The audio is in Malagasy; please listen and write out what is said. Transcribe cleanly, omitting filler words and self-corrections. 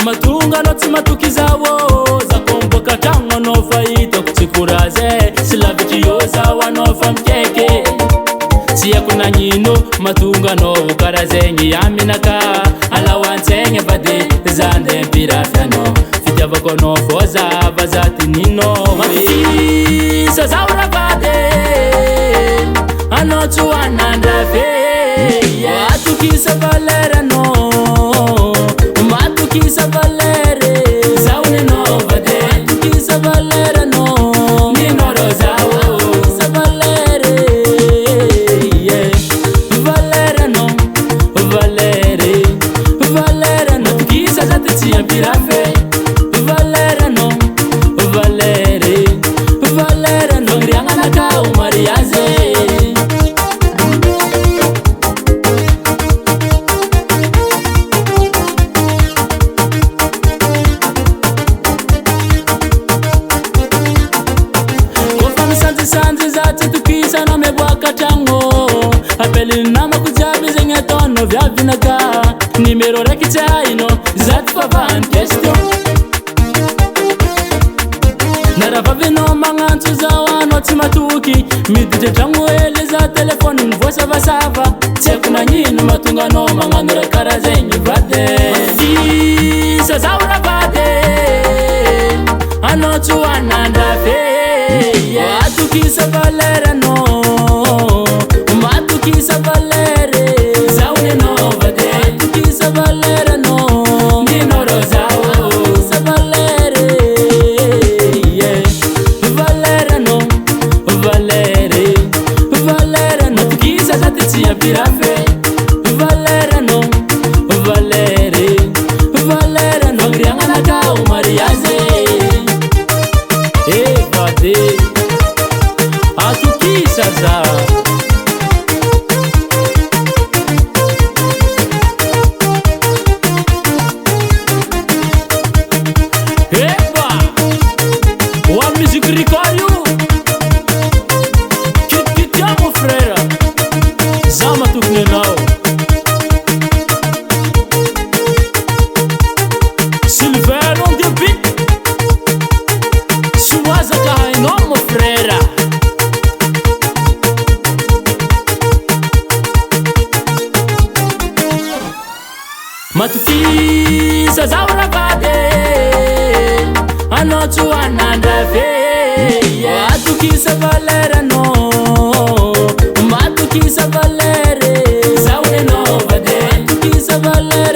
matungano tsimatukizavo zakomboka tango nofaita kutsikuraze silavichiyoza wanofa mkeke siya kuna nyino matungano ukarazenyi yaminaka alawansenye vade zande mpirafyano fidjavakonofoza vazati nino mafisa zaura vade anotsuwanandafe watukisa valera no matukisa valere zaune no vade matukisa valera no ninoro zawo sa valere yeah valera no valere valera no tukisa zatetsia pirafe valera no valere valera no ngriangana ka umariaze sanzi zati tukisa na mebwaka tango apeli nama kujabi zenye tono vya vinaka nimero rekitaino zati favan question narava vino mangantu za wano timatuki midije tango ele za telefoni mvosa vasava tekuna nyinu matungano mangandura kara zenye vade fisa zaura vade anotu wanandafe matukisa valera no matukisa valere zaune no vade matukisa valera no ninoro zawo sa valere yeah valera no valere valera no matukisa zatetsia pirafe valera no valere valera no ngriangana ka umariaze vade atukisa za eba wa musique ricario kit ya mon frère zama tukne nao Silver on the beat suwaza ka no mon frère matukisa zaura vade anotu wanandafe matukisa valera no matukisa valere zaune no vade matukisa valere